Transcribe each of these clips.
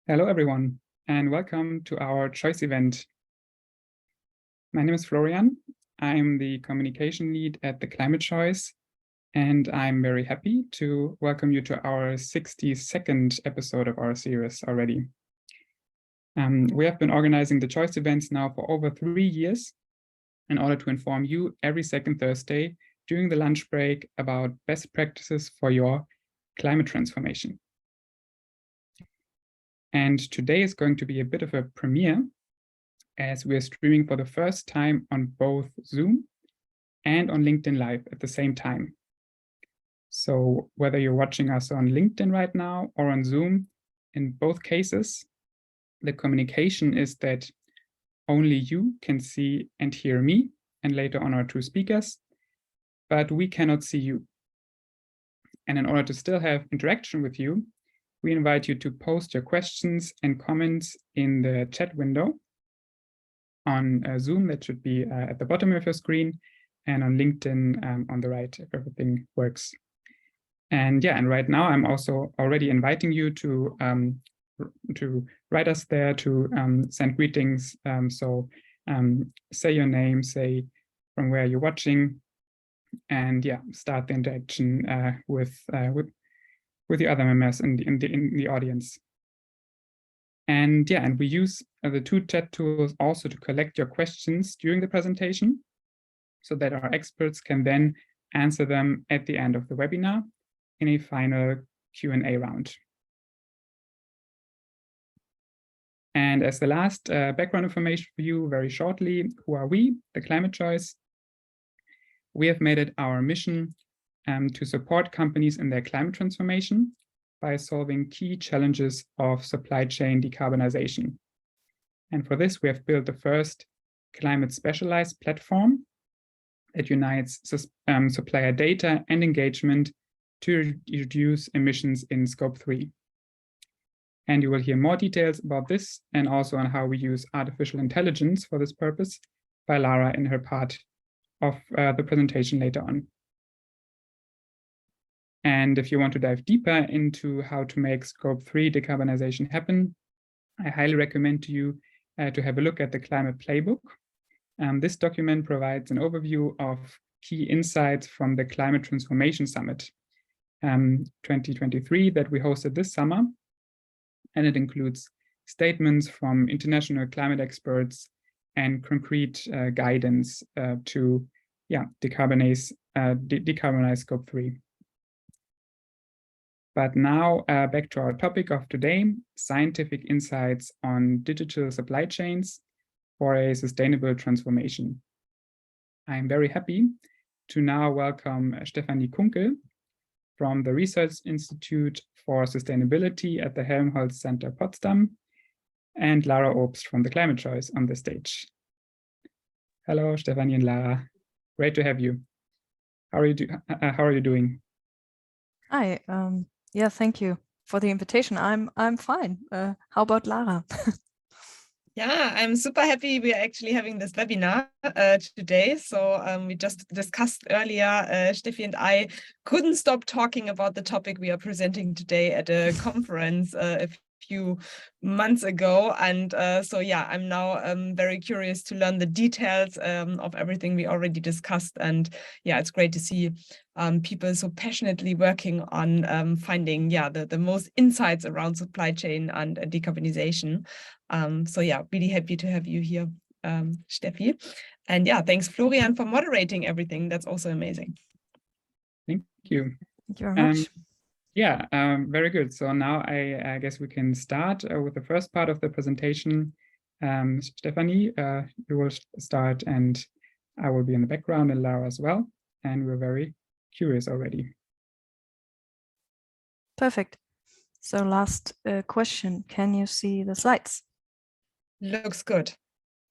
Hello, everyone, and welcome to our choice event. My name is Florian. I'm the communication lead at the Climate Choice, and I'm very happy to welcome you to our 62nd episode of our series already. We have been organizing the choice events now for over 3 years in order to inform you every second Thursday during the lunch break about best practices for your climate transformation. And today is going to be a bit of a premiere, as we're streaming for the first time on both Zoom and on LinkedIn Live at the same time. So whether you're watching us on LinkedIn right now or on Zoom, in both cases, the communication is that only you can see and hear me, and later on our two speakers, but we cannot see you. And in order to still have interaction with you, we invite you to post your questions and comments in the chat window. On Zoom, that should be at the bottom of your screen, and on LinkedIn on the right, if everything works. And yeah, and right now I'm also already inviting you to write us there, to send greetings. So say your name, say from where you're watching, and yeah, start the interaction with the other members in the audience. And yeah, and we use the two chat tools also to collect your questions during the presentation, so that our experts can then answer them at the end of the webinar in a final Q&A round. And as the last background information for you, very shortly, who are we, the Climate Choice? We have made it our mission to support companies in their climate transformation by solving key challenges of supply chain decarbonization. And for this, we have built the first climate specialized platform that unites supplier data and engagement to reduce emissions in Scope 3. And you will hear more details about this and also on how we use artificial intelligence for this purpose by Lara in her part of the presentation later on. And if you want to dive deeper into how to make Scope 3 decarbonization happen, I highly recommend to you to have a look at the Climate Playbook. This document provides an overview of key insights from the Climate Transformation Summit 2023 that we hosted this summer. And it includes statements from international climate experts and concrete guidance to decarbonize Scope 3. But now back to our topic of today, scientific insights on digital supply chains for a sustainable transformation. I'm very happy to now welcome Stefanie Kunkel from the Research Institute for Sustainability at the Helmholtz Centre Potsdam, and Lara Obst from the Climate Choice on the stage. Hello, Stefanie and Lara. Great to have you. How are you doing? Hi. Yeah, thank you for the invitation. I'm fine. How about Lara? Yeah, I'm super happy we are actually having this webinar today. So we just discussed earlier, Steffi and I couldn't stop talking about the topic we are presenting today at a conference a few months ago. And so yeah, I'm now very curious to learn the details of everything we already discussed. And yeah, it's great to see people so passionately working on finding the most insights around supply chain and decarbonization. So yeah, really happy to have you here, Steffi. And yeah, thanks Florian for moderating everything. That's also amazing. Thank you. Thank you very much. Yeah, very good. So now I guess we can start with the first part of the presentation. Stefanie, you will start and I will be in the background, and Lara as well. And we're very curious already. Perfect. So last question, can you see the slides? Looks good.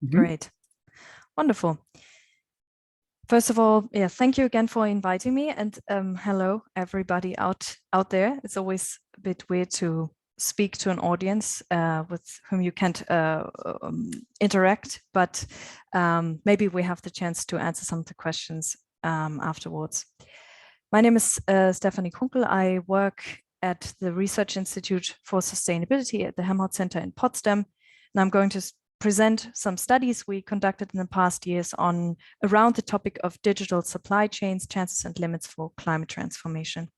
Great. Wonderful. First of all, yeah, thank you again for inviting me, and hello everybody out there. It's always a bit weird to speak to an audience with whom you can't interact, but maybe we have the chance to answer some of the questions afterwards. My name is Stefanie Kunkel. I work at the Research Institute for Sustainability at the Helmholtz Centre in Potsdam. And I'm going to present some studies we conducted in the past years on around the topic of digital supply chains, chances and limits for climate transformation.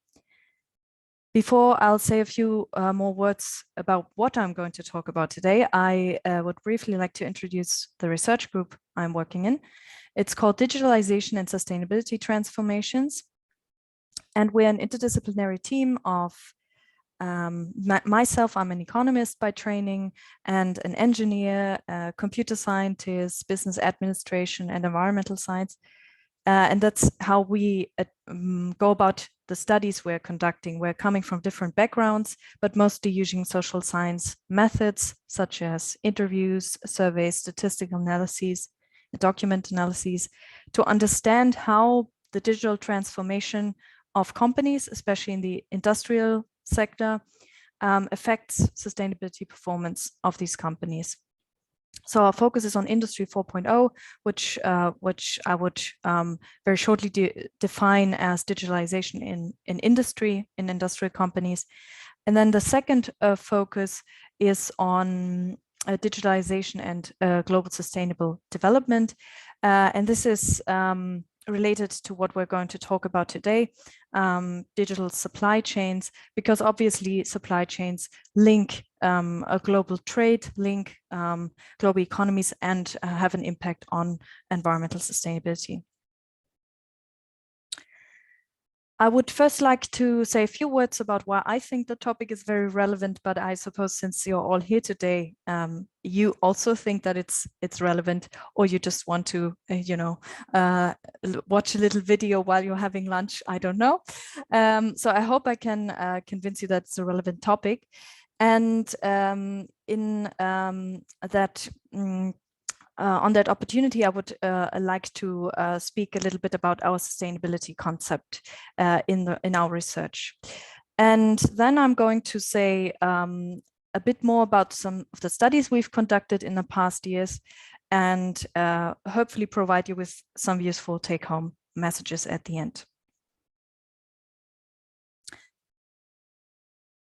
Before I'll say a few more words about what I'm going to talk about today, I would briefly like to introduce the research group I'm working in. It's called Digitalization and Sustainability Transformations. And we're an interdisciplinary team of myself, I'm an economist by training, and an engineer, computer scientist, business administration, and environmental science. And that's how we go about the studies we're conducting. We're coming from different backgrounds, but mostly using social science methods such as interviews, surveys, statistical analyses, document analyses, to understand how the digital transformation of companies, especially in the industrial sector, affects sustainability performance of these companies. So our focus is on Industry 4.0, which I would very shortly define as digitalization in industry, in industrial companies. And then the second focus is on digitalization and global sustainable development. And this is related to what we're going to talk about today, digital supply chains, because obviously supply chains link a global trade, link global economies, and have an impact on environmental sustainability. I would first like to say a few words about why I think the topic is very relevant, but I suppose since you're all here today, you also think that it's relevant, or you just want to, watch a little video while you're having lunch. I don't know. So I hope I can convince you that it's a relevant topic. And on that opportunity, I would like to speak a little bit about our sustainability concept in our research. And then I'm going to say a bit more about some of the studies we've conducted in the past years, and hopefully provide you with some useful take-home messages at the end.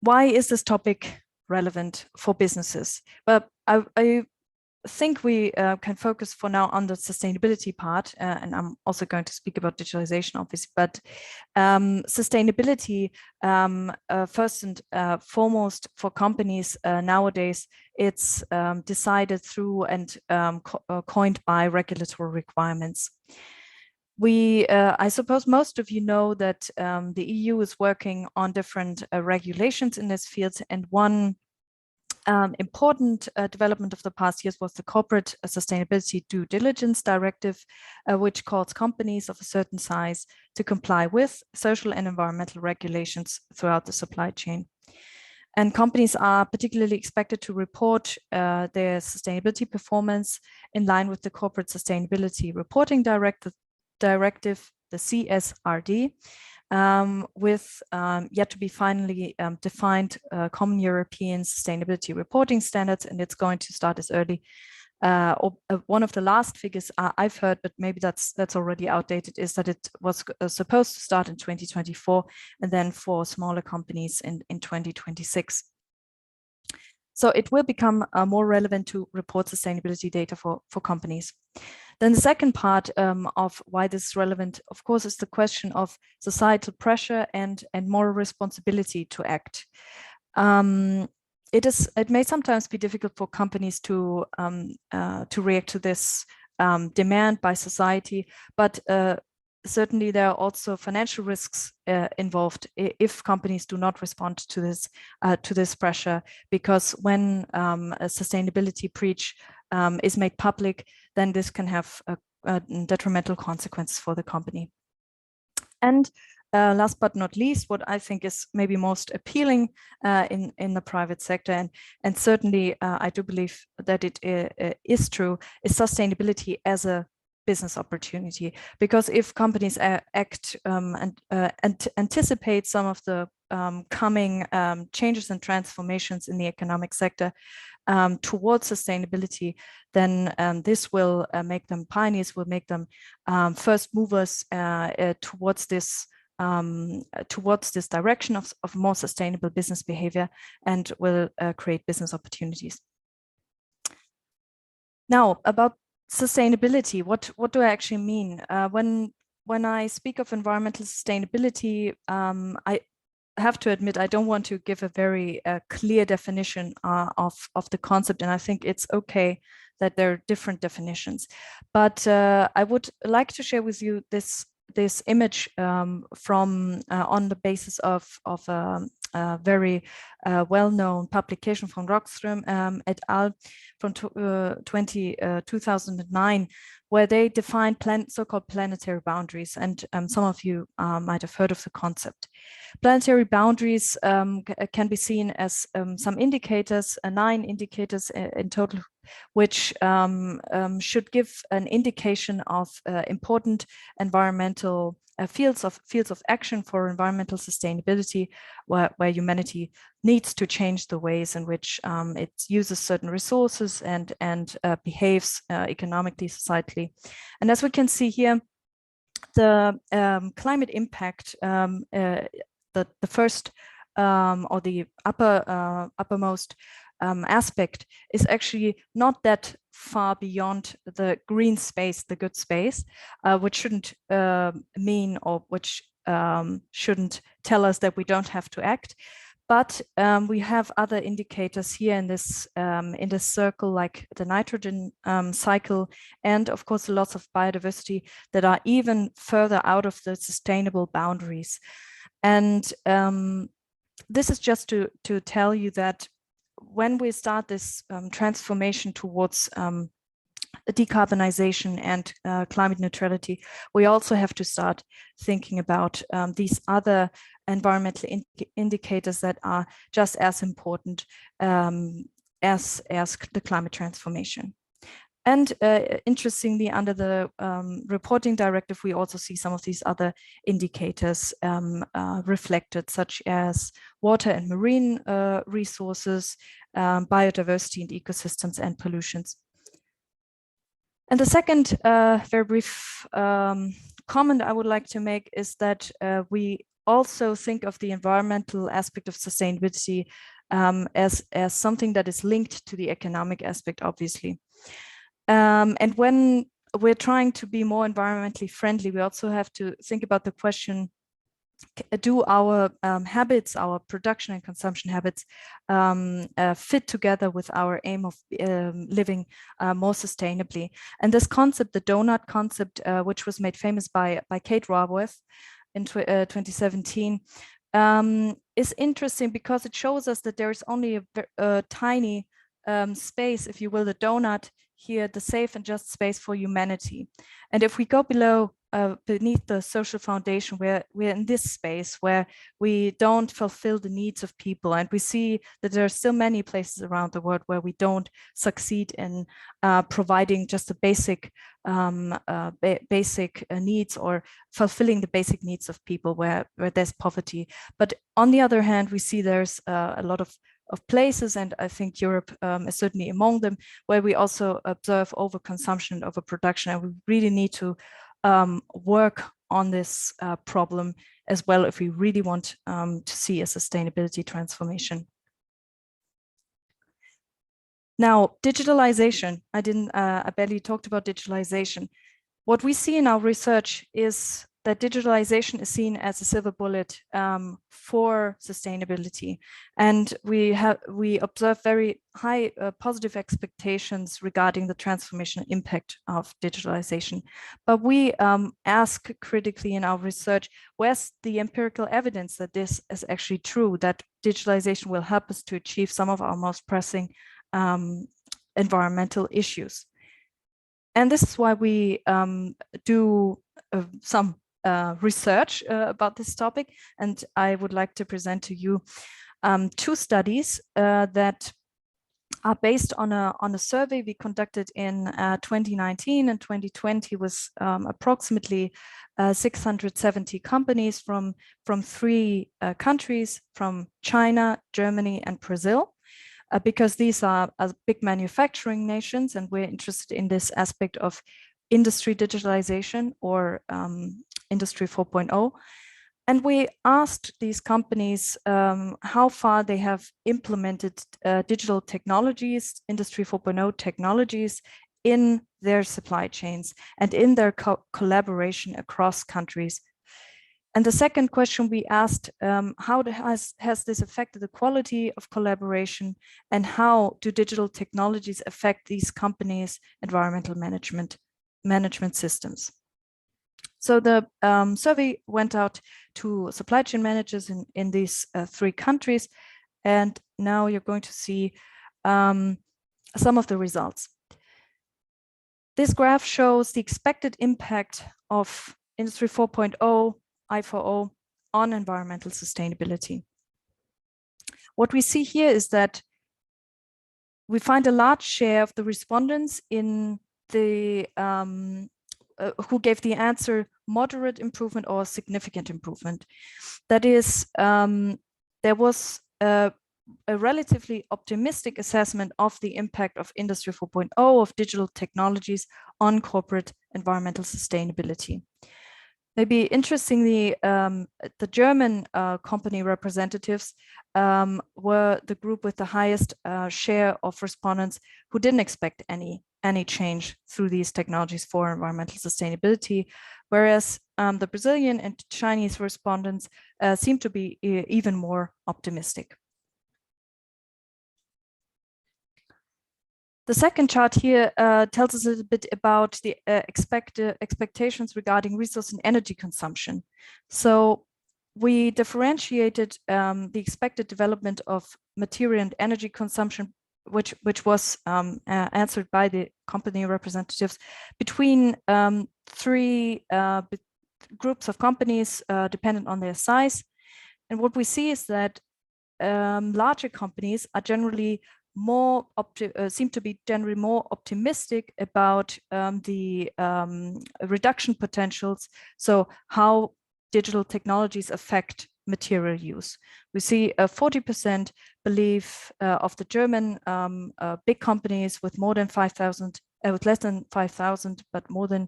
Why is this topic relevant for businesses? Well, I think we can focus for now on the sustainability part, and I'm also going to speak about digitalization, obviously, but sustainability, first and foremost for companies nowadays, it's decided through and coined by regulatory requirements. I suppose most of you know that the EU is working on different regulations in this field, and one important development of the past years was the Corporate Sustainability Due Diligence Directive, which calls companies of a certain size to comply with social and environmental regulations throughout the supply chain. And companies are particularly expected to report their sustainability performance in line with the Corporate Sustainability Reporting Directive, the CSRD, with yet to be finally defined common European sustainability reporting standards, and it's going to start as early. One of the last figures I've heard, but maybe that's already outdated, is that it was supposed to start in 2024, and then for smaller companies in 2026. So it will become more relevant to report sustainability data for companies. Then the second part of why this is relevant, of course, is the question of societal pressure and moral responsibility to act. It may sometimes be difficult for companies to react to this demand by society, but certainly there are also financial risks involved if companies do not respond to this pressure, because when a sustainability breach is made public, then this can have detrimental consequences for the company. And last but not least, what I think is maybe most appealing in the private sector, and certainly I do believe that it is true, is sustainability as a business opportunity. Because if companies act and anticipate some of the coming changes and transformations in the economic sector towards sustainability, then this will make them pioneers, will make them first movers towards this towards this direction of more sustainable business behavior and will create business opportunities. Now, about sustainability, what do I actually mean? When I speak of environmental sustainability, I have to admit I don't want to give a very clear definition of the concept, and I think it's okay that there are different definitions. But I would like to share with you this image from on the basis of a very well-known publication from Rockström et al. From 2009, where they defined so-called planetary boundaries. And some of you might have heard of the concept. Planetary boundaries can be seen as some indicators, 9 indicators in total, which should give an indication of important environmental fields of action for environmental sustainability, where humanity needs to change the ways in which it uses certain resources and behaves economically, societally. And as we can see here, the climate impact, the first or the uppermost aspect is actually not that far beyond the green space, the good space, which shouldn't mean, or which shouldn't tell us that we don't have to act. But we have other indicators here in this circle, like the nitrogen cycle, and of course the loss of biodiversity that are even further out of the sustainable boundaries. And this is just to tell you that when we start this transformation towards decarbonization and climate neutrality, we also have to start thinking about these other environmental indicators that are just as important as the climate transformation. And interestingly, under the reporting directive, we also see some of these other indicators reflected, such as water and marine resources, biodiversity and ecosystems, and pollutions. And the second very brief comment I would like to make is that we also think of the environmental aspect of sustainability as something that is linked to the economic aspect, obviously. And when we're trying to be more environmentally friendly, we also have to think about the question, do our habits, our production and consumption habits fit together with our aim of living more sustainably? And this concept, the donut concept, which was made famous by Kate Raworth in 2017, is interesting because it shows us that there is only a tiny space, if you will, the donut here, the safe and just space for humanity. And if we go below, beneath the social foundation, where we're in this space where we don't fulfill the needs of people, and we see that there are still many places around the world where we don't succeed in providing just the basic needs, or fulfilling the basic needs of people, where there's poverty. But on the other hand, we see there's a lot of places, and I think Europe is certainly among them, where we also observe overconsumption and overproduction, and we really need to work on this problem as well if we really want to see a sustainability transformation. Now, digitalization. I barely talked about digitalization. What we see in our research is that digitalization is seen as a silver bullet for sustainability, and we observe very high positive expectations regarding the transformational impact of digitalization. But we ask critically in our research, where's the empirical evidence that this is actually true, that digitalization will help us to achieve some of our most pressing environmental issues? And this is why we do some research about this topic, and I would like to present to you 2 studies that are based on a survey we conducted in 2019 and 2020 with approximately 670 companies from 3 countries, from China, Germany, and Brazil. Because these are big manufacturing nations, and we're interested in this aspect of industry digitalization, or Industry 4.0. And we asked these companies how far they have implemented digital technologies, Industry 4.0 technologies in their supply chains and in their collaboration across countries. And the second question we asked, how has this affected the quality of collaboration, and how do digital technologies affect these companies' environmental management systems? So the survey went out to supply chain managers in these 3 countries, and now you're going to see some of the results. This graph shows the expected impact of Industry 4.0, I4O on environmental sustainability. What we see here is that we find a large share of the respondents in the who gave the answer moderate improvement or significant improvement. That is, there was a relatively optimistic assessment of the impact of Industry 4.0, of digital technologies on corporate environmental sustainability. Maybe interestingly, the German company representatives were the group with the highest share of respondents who didn't expect any change through these technologies for environmental sustainability, whereas the Brazilian and Chinese respondents seem to be even more optimistic. The second chart here tells us a little bit about the expectations regarding resource and energy consumption. So we differentiated the expected development of material and energy consumption, which was answered by the company representatives, between 3 groups of companies dependent on their size. And what we see is that larger companies are generally seem to be generally more optimistic about the reduction potentials. So how digital technologies affect material use. We see a 40% belief of the German big companies with more than 5,000, with less than 5,000, but more than,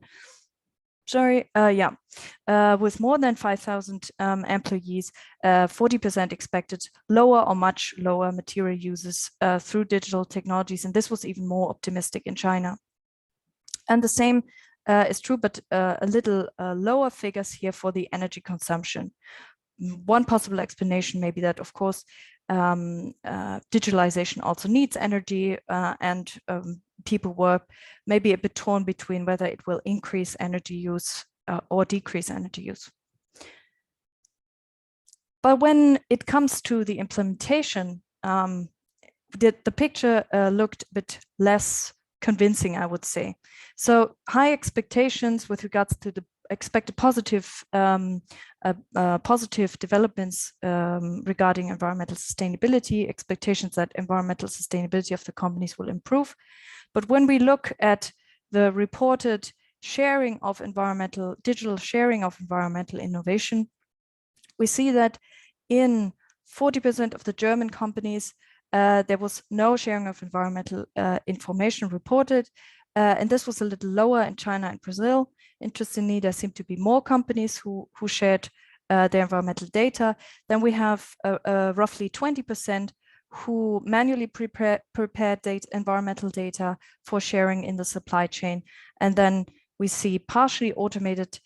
with more than 5,000 employees, 40% expected lower or much lower material uses through digital technologies. And this was even more optimistic in China. And the same is true, but a little lower figures here for the energy consumption. One possible explanation may be that, of course, digitalization also needs energy, and people were maybe a bit torn between whether it will increase energy use or decrease energy use. But when it comes to the implementation, the picture looked a bit less convincing, I would say. So high expectations with regards to the expected positive developments regarding environmental sustainability, expectations that environmental sustainability of the companies will improve. But when we look at the reported sharing of digital sharing of environmental innovation, we see that in 40% of the German companies, there was no sharing of environmental information reported. And this was a little lower in China and Brazil. Interestingly, there seem to be more companies who shared their environmental data. Then we have roughly 20% who manually prepared environmental data for sharing in the supply chain. And then we see partially automated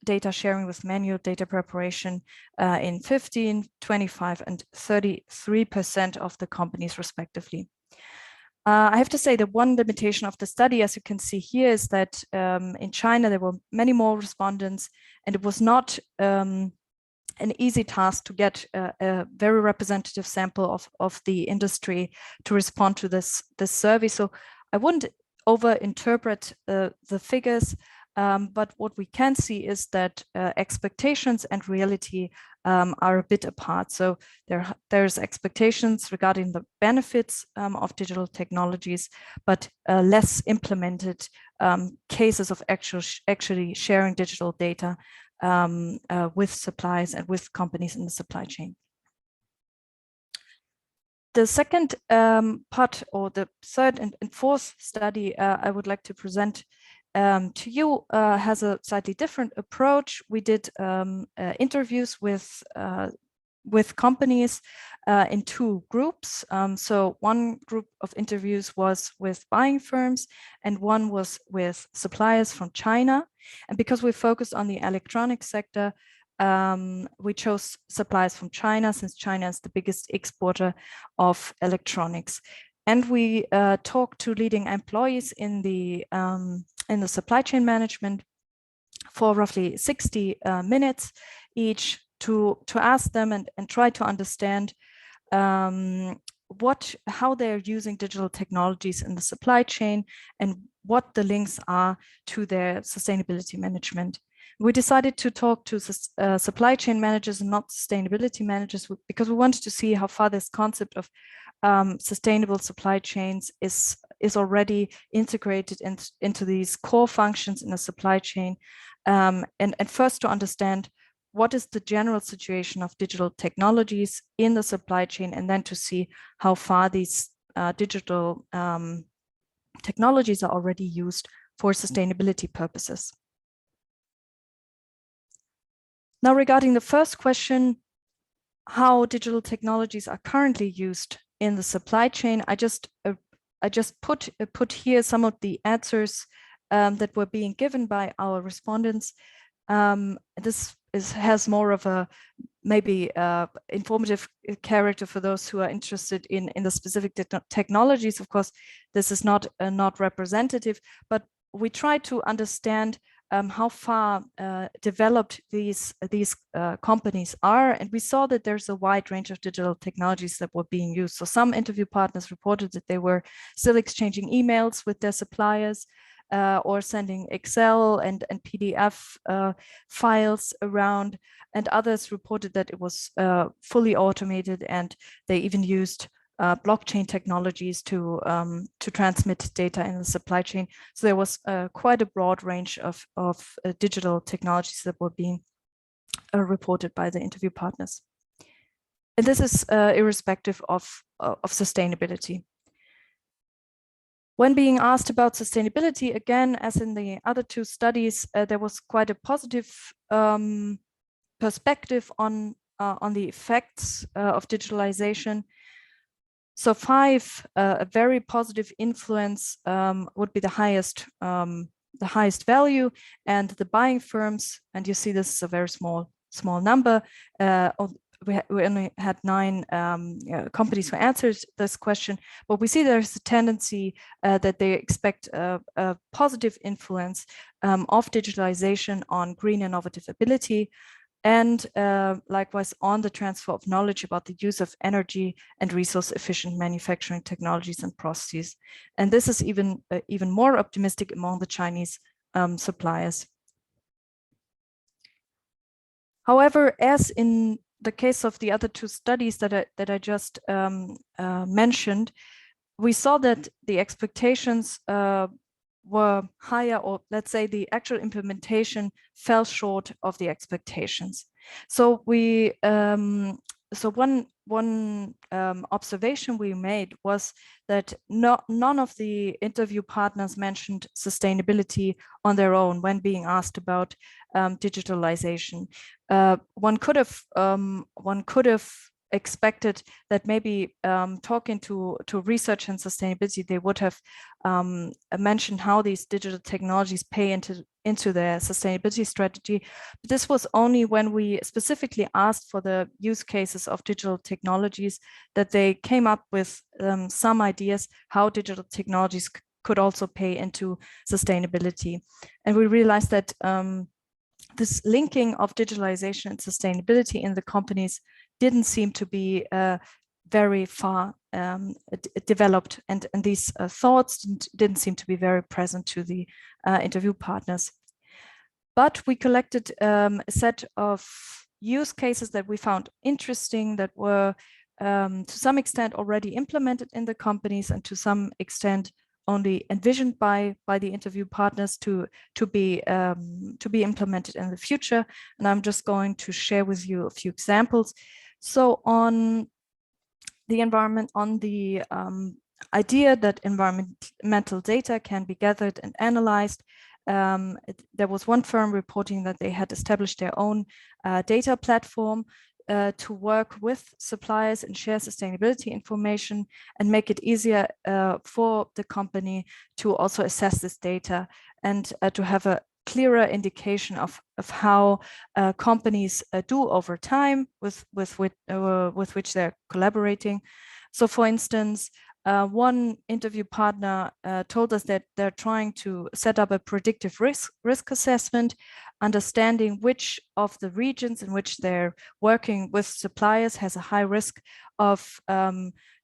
data sharing with manual data preparation in 15, 25, and 33% of the companies respectively. I have to say that one limitation of the study, as you can see here, is that in China, there were many more respondents, and it was not an easy task to get a very representative sample of the industry to respond to this survey. So I wouldn't overinterpret the figures, but what we can see is that expectations and reality are a bit apart. So there's expectations regarding the benefits of digital technologies, but less implemented cases of actually sharing digital data with suppliers and with companies in the supply chain. The second part, or the third and fourth study I would like to present To You has a slightly different approach. We did interviews with companies in two groups. So one group of interviews was with buying firms and one was with suppliers from China. And because we focused on the electronics sector, we chose suppliers from China, since China is the biggest exporter of electronics. And we talked to leading employees in the supply chain management for roughly 60 minutes each to ask them and try to understand how they're using digital technologies in the supply chain and what the links are to their sustainability management. We decided to talk to supply chain managers and not sustainability managers, because we wanted to see how far this concept of sustainable supply chains is already integrated into these core functions in a supply chain, and first to understand what is the general situation of digital technologies in the supply chain, and then to see how far these digital technologies are already used for sustainability purposes. Now, regarding the first question, how digital technologies are currently used in the supply chain, I just put here some of the answers that were being given by our respondents. This has more of a maybe informative character for those who are interested in the specific technologies. Of course, this is not representative, but we try to understand how far developed these companies are. And we saw that there's a wide range of digital technologies that were being used. So some interview partners reported that they were still exchanging emails with their suppliers, or sending Excel and PDF files around, and others reported that it was fully automated, and they even used blockchain technologies to transmit data in the supply chain. So there was quite a broad range of digital technologies that were being reported by the interview partners. And this is irrespective of sustainability. When being asked about sustainability, again, as in the other two studies, there was quite a positive perspective on the effects of digitalization. So 5, a very positive influence would be the highest value, and the buying firms, and you see this is a very small number. We only had 9 companies who answered this question, but we see there's a tendency that they expect a positive influence of digitalization on green innovative ability, and likewise on the transfer of knowledge about the use of energy and resource efficient manufacturing technologies and processes. And this is even more optimistic among the Chinese suppliers. However, as in the case of the other 2 studies that I just mentioned, we saw that the expectations were higher, or let's say the actual implementation fell short of the expectations. So we one observation we made was that none of the interview partners mentioned sustainability on their own when being asked about digitalization. One could have expected that maybe talking to research and sustainability, they would have mentioned how these digital technologies pay into their sustainability strategy. But this was only when we specifically asked for the use cases of digital technologies that they came up with some ideas how digital technologies could also pay into sustainability. And we realized that this linking of digitalization and sustainability in the companies didn't seem to be very far developed, and these thoughts didn't seem to be very present to the interview partners. But we collected a set of use cases that we found interesting, that were to some extent already implemented in the companies, and to some extent only envisioned by the interview partners to be implemented in the future. And I'm just going to share with you a few examples. So on the environment, on the idea that environmental data can be gathered and analyzed There was one firm reporting that they had established their own data platform to work with suppliers and share sustainability information and make it easier for the company to also assess this data and to have a clearer indication of how companies do over time with which they're collaborating. So for instance, one interview partner told us that they're trying to set up a predictive risk assessment, understanding which of the regions in which they're working with suppliers has a high risk of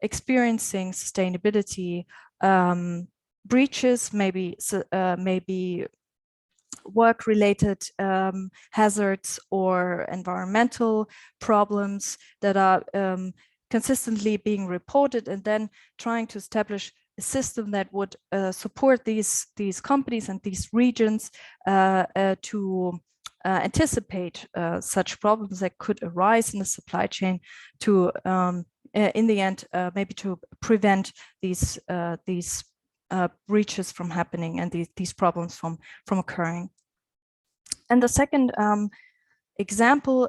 experiencing sustainability breaches, maybe work-related hazards or environmental problems that are consistently being reported, and then trying to establish a system that would support these companies and these regions to anticipate such problems that could arise in the supply chain to, in the end, maybe to prevent these breaches from happening and these problems from occurring. And the second example,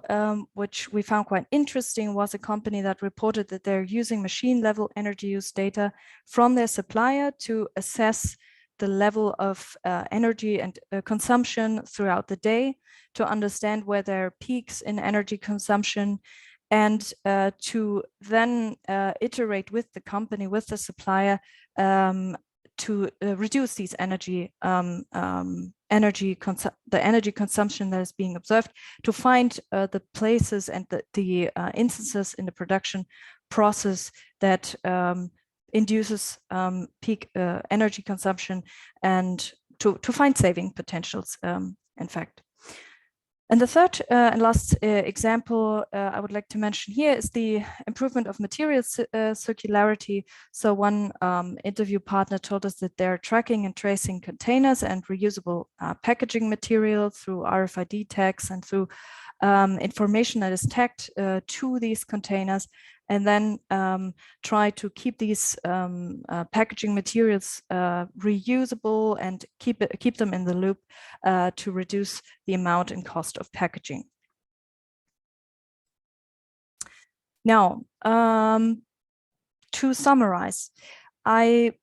which we found quite interesting, was a company that reported that they're using machine level energy use data from their supplier to assess the level of energy and consumption throughout the day, to understand where there are peaks in energy consumption, and to then iterate with the company, with the supplier, to reduce these energy consumption that is being observed, to find the places and the instances in the production process that induces peak energy consumption, and to find saving potentials, in fact. And the third and last example I would like to mention here is the improvement of material circularity. So one interview partner told us that they're tracking and tracing containers and reusable packaging material through RFID tags and through information that is tagged to these containers, and then try to keep these packaging materials reusable and keep them in the loop to reduce the amount and cost of packaging. Now, to summarize, I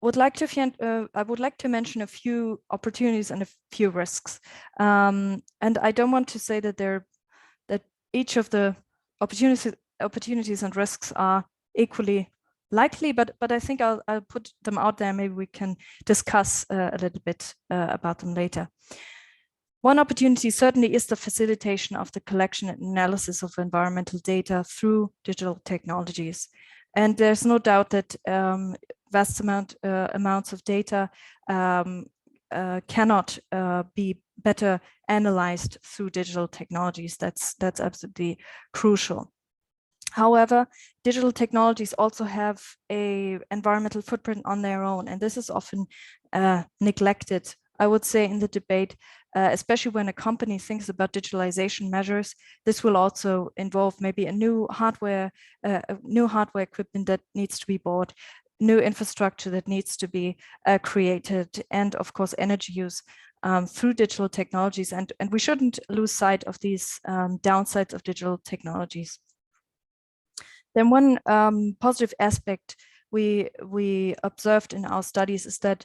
would like to mention a few opportunities and a few risks, and I don't want to say that each of the opportunities and risks are equally likely, but I think I'll put them out there. Maybe we can discuss a little bit about them later. One opportunity certainly is the facilitation of the collection and analysis of environmental data through digital technologies. And there's no doubt that vast amounts of data cannot be better analyzed through digital technologies. That's absolutely crucial. However, digital technologies also have an environmental footprint on their own, and this is often neglected, I would say, in the debate, especially when a company thinks about digitalization measures. This will also involve maybe a new hardware equipment that needs to be bought, new infrastructure that needs to be created, and of course energy use through digital technologies. And we shouldn't lose sight of these downsides of digital technologies. Then one positive aspect we observed in our studies is that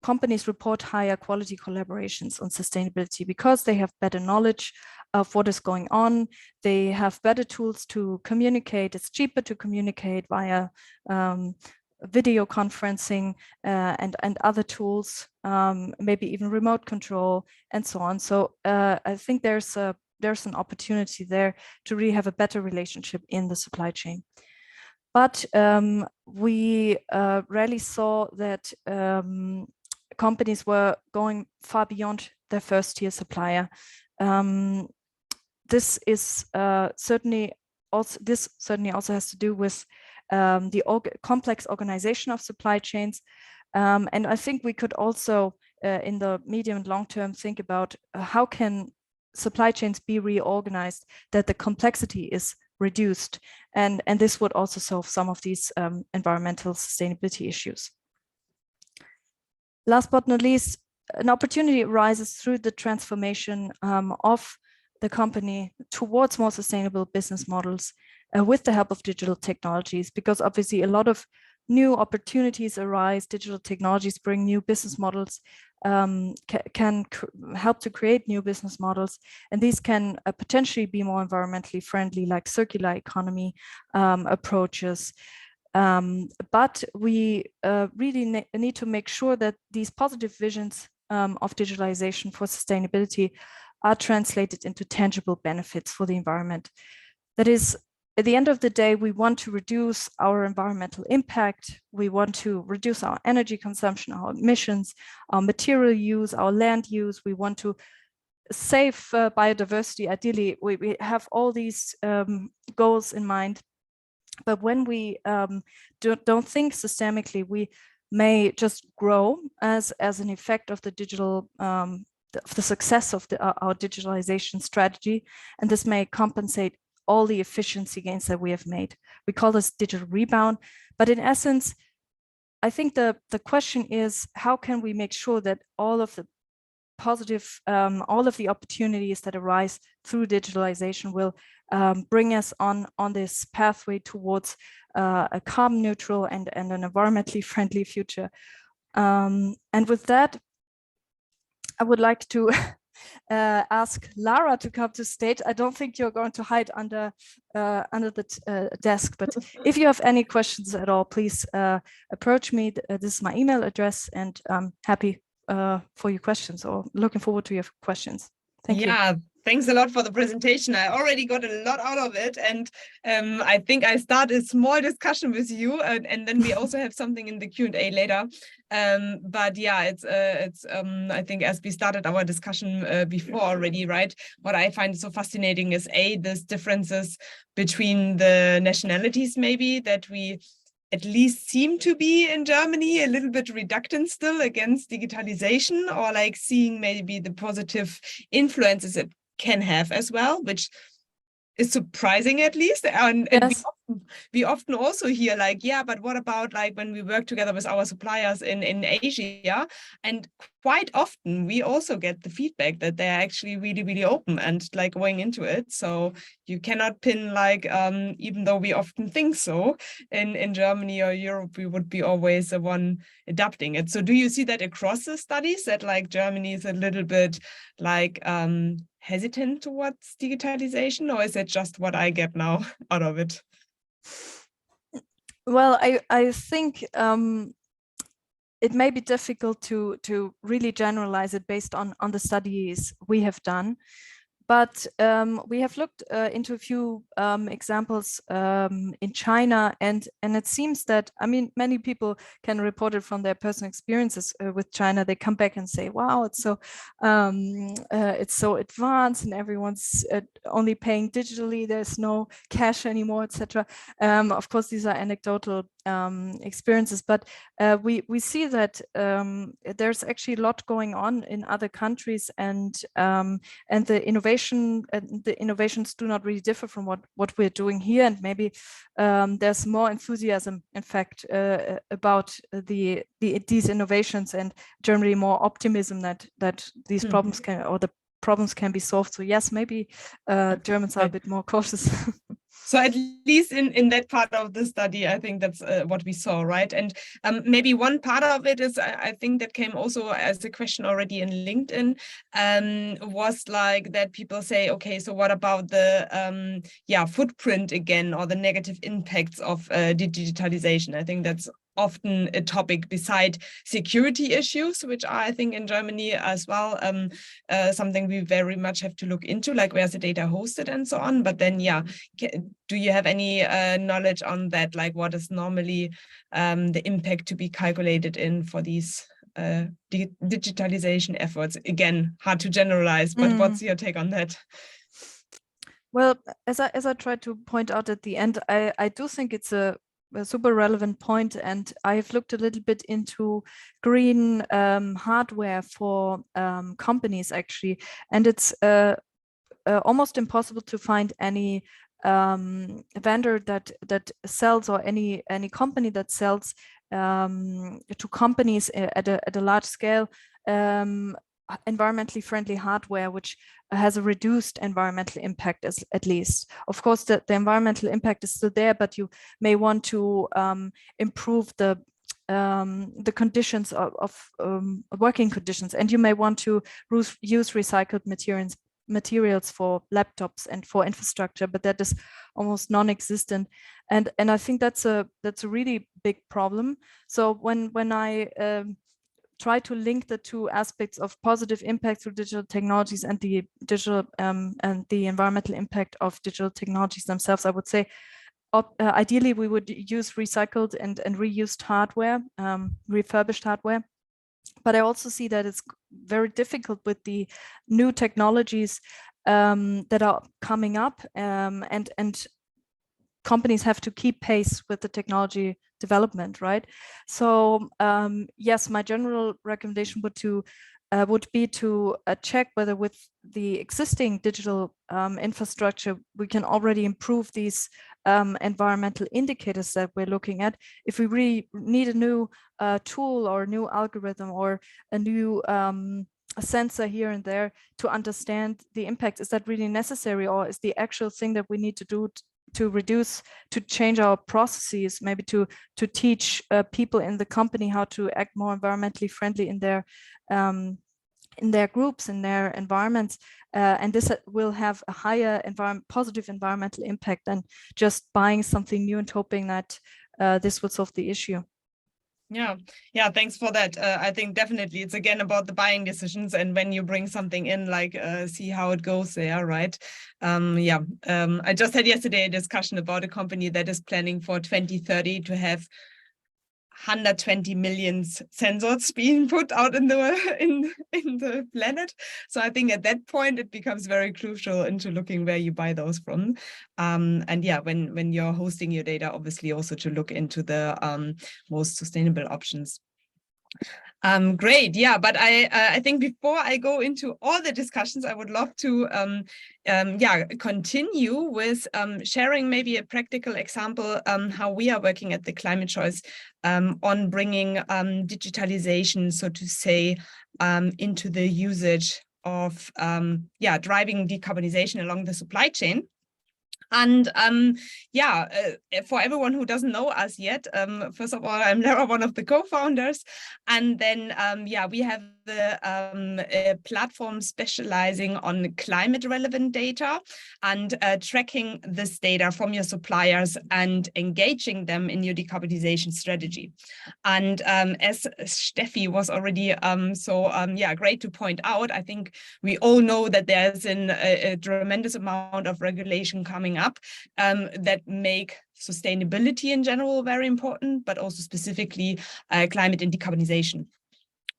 companies report higher quality collaborations on sustainability because they have better knowledge of what is going on. They have better tools to communicate. It's cheaper to communicate via video conferencing and other tools, maybe even remote control and so on. So I think there's an opportunity there to really have a better relationship in the supply chain. But we rarely saw that companies were going far beyond their first-tier supplier. This certainly also has to do with the complex organization of supply chains. And I think we could also, in the medium and long term, think about how can supply chains be reorganized that the complexity is reduced, and this would also solve some of these environmental sustainability issues. Last but not least, an opportunity arises through the transformation of the company towards more sustainable business models with the help of digital technologies, because obviously a lot of new opportunities arise. Digital technologies bring new business models, can help to create new business models, and these can potentially be more environmentally friendly, like circular economy approaches. But we really need to make sure that these positive visions of digitalization for sustainability are translated into tangible benefits for the environment. That is, at the end of the day, we want to reduce our environmental impact. We want to reduce our energy consumption, our emissions, our material use, our land use. We want to save biodiversity. Ideally, we have all these goals in mind. But when we don't think systemically, we may just grow as an effect of the digital of the success of our digitalization strategy, and this may compensate all the efficiency gains that we have made. We call this digital rebound, but in essence, I think the question is, how can we make sure that all of the positive, all of the opportunities that arise through digitalization will bring us on this pathway towards a carbon neutral and an environmentally friendly future. And with that, I would like to ask Lara to come to stage. I don't think you're going to hide under the desk, but if you have any questions at all, please approach me. This is my email address, and I'm happy for your questions, or looking forward to your questions. Thank you. Yeah, thanks a lot for the presentation. I already got a lot out of it, and I think I start a small discussion with you, and then we also have something in the Q&A later. But yeah, it's I think as we started our discussion before already, right? What I find so fascinating is these differences between the nationalities, maybe, that we at least seem to be in Germany a little bit reluctant still against digitalization, or like seeing maybe the positive influences it can have as well, which is surprising at least. And Yes. we often also hear like, yeah, but what about like when we work together with our suppliers in Asia? And quite often we also get the feedback that they're actually really, really open and like going into it. So you cannot pin like, even though we often think so, in Germany or Europe, we would be always the one adapting it. So do you see that across the studies, that like Germany is a little bit like hesitant towards digitalization, or is it just what I get now out of it? Well, I think it may be difficult to really generalize it based on the studies we have done. But we have looked into a few examples in China, and it seems that, I mean, many people can report it from their personal experiences with China. They come back and say, "Wow, it's so advanced, and everyone's only paying digitally. There's no cash anymore, etc." Of course, these are anecdotal experiences, but we see that there's actually a lot going on in other countries, and the innovations do not really differ from what we're doing here, and maybe there's more enthusiasm, in fact, about these innovations, and generally more optimism that these problems can be solved. So yes, maybe Germans are a bit more cautious. So at least in that part of the study, I think that's what we saw, right? And maybe one part of it is, I think that came also as a question already in LinkedIn, was like that people say, okay, so what about the footprint again, or the negative impacts of digitalization? I think that's often a topic beside security issues, which are, I think, in Germany as well, something we very much have to look into, like where's the data hosted and so on. But then, yeah, do you have any knowledge on that? Like what is normally the impact to be calculated in for these digitalization efforts? Again, hard to generalize, but what's your take on that? Well, as I tried to point out at the end, I do think it's a super relevant point, and I've looked a little bit into green hardware for companies actually, and it's almost impossible to find any vendor that sells, or any company that sells to companies at a large scale environmentally friendly hardware which has a reduced environmental impact at least. Of course, the environmental impact is still there, but you may want to improve the conditions of working conditions, and you may want to use recycled materials for laptops and for infrastructure, but that is almost non-existent, and I think that's a really big problem. So when I try to link the two aspects of positive impact through digital technologies and the digital and the environmental impact of digital technologies themselves, I would say ideally we would use recycled and reused hardware, refurbished hardware. But I also see that it's very difficult with the new technologies that are coming up, and companies have to keep pace with the technology development, right? So yes, my general recommendation would be to check whether with the existing digital infrastructure we can already improve these environmental indicators that we're looking at. If we really need a new tool or a new algorithm or a new a sensor here and there to understand the impact, is that really necessary, or is the actual thing that we need to do to reduce, to change our processes, maybe to teach people in the company how to act more environmentally friendly in their groups, in their environments, and this will have a higher positive environmental impact than just buying something new and hoping that this will solve the issue. Yeah, thanks for that. I think definitely it's again about the buying decisions, and when you bring something in, like see how it goes there, right? I just had yesterday a discussion about a company that is planning for 2030 to have 120 million sensors being put out in the planet. So I think at that point it becomes very crucial into looking where you buy those from. And yeah, when you're hosting your data, obviously also to look into the most sustainable options. Great, yeah, but I think before I go into all the discussions, I would love to continue with sharing maybe a practical example how we are working at the Climate Choice on bringing digitalization, so to say, into the usage of driving decarbonization along the supply chain. And for everyone who doesn't know us yet, first of all, I'm Lara, one of the co-founders. And then, we have a platform specializing on climate relevant data and tracking this data from your suppliers and engaging them in your decarbonization strategy. And as Steffi was already great to point out, I think we all know that there's a tremendous amount of regulation coming up that make sustainability in general very important, but also specifically climate and decarbonization.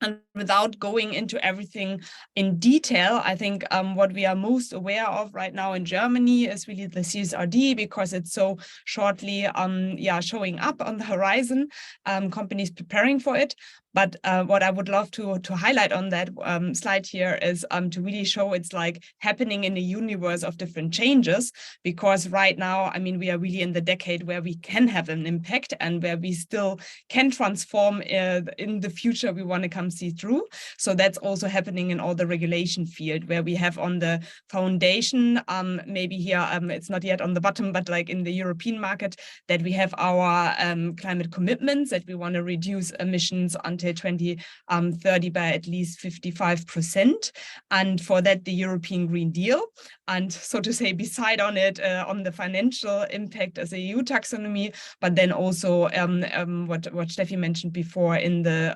And without going into everything in detail, I think what we are most aware of right now in Germany is really the CSRD, because it's so shortly showing up on the horizon, companies preparing for it. But what I would love to highlight on that slide here is to really show it's like happening in a universe of different changes, because right now, I mean, we are really in the decade where we can have an impact and where we still can transform in the future we want to come see through. So that's also happening in all the regulation field, where we have on the foundation, maybe here, it's not yet on the bottom, but like in the European market, that we have our climate commitments that we want to reduce emissions until 2030 by at least 55%. And for that, the European Green Deal. And so to say, beside on it, on the financial impact as a EU taxonomy, but then also what Steffi mentioned before in the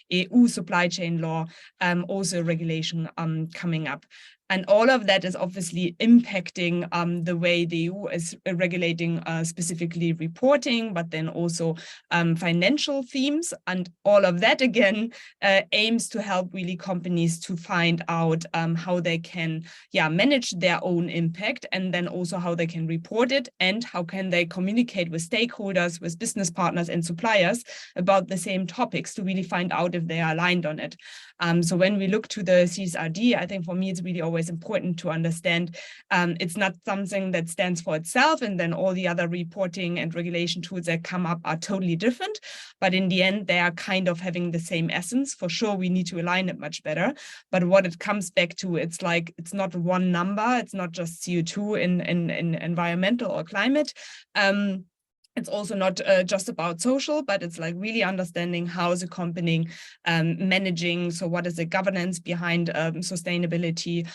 EU supply chain law, also regulation coming up. And all of that is obviously impacting the way the EU is regulating specifically reporting, but then also financial themes. And all of that, again, aims to help really companies to find out how they can manage their own impact, and then also how they can report it, and how can they communicate with stakeholders, with business partners and suppliers about the same topics to really find out if they are aligned on it. So when we look to the CSRD, I think for me, it's really always always important to understand. It's not something that stands for itself, and then all the other reporting and regulation tools that come up are totally different. But in the end, they are kind of having the same essence. For sure, we need to align it much better. But what it comes back to, it's like, it's not one number. It's not just CO2 in environmental or climate. It's also not just about social, but it's like really understanding how is a company managing. So what is the governance behind sustainability?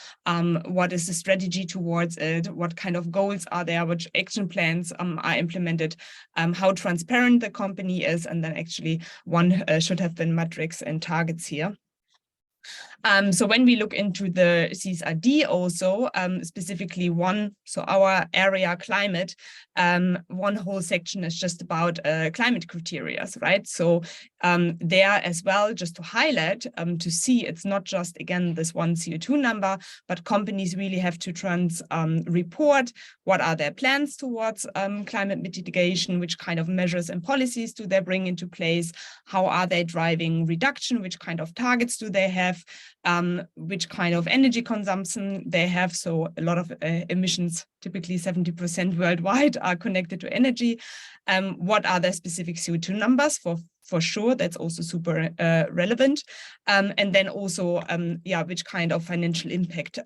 What is the strategy towards it? What kind of goals are there? Which action plans are implemented? How transparent the company is? And then actually one should have been metrics and targets here. So when we look into the CSRD also, specifically one, so our area climate, one whole section is just about climate criteria, right? So there as well, just to highlight, to see it's not just, again, this one CO2 number, but companies really have to report what are their plans towards climate mitigation, which kind of measures and policies do they bring into place, how are they driving reduction, which kind of targets do they have, which kind of energy consumption they have. So a lot of emissions, typically 70% worldwide, are connected to energy. What are their specific CO2 numbers for sure? That's also super relevant. And then also, which kind of financial impact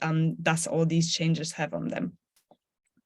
does all these changes have on them?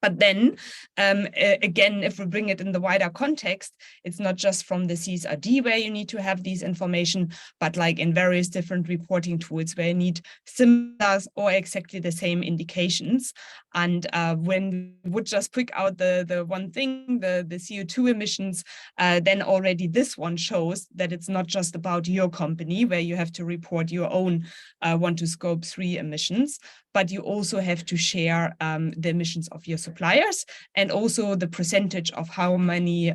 But then, again, if we bring it in the wider context, it's not just from the CSRD where you need to have these information, but like in various different reporting tools where you need similar or exactly the same indications. And when we would just pick out the one thing, the CO2 emissions, then already this one shows that it's not just about your company where you have to report your own 1 to Scope 3 emissions, but you also have to share the emissions of your suppliers and also the percentage of how many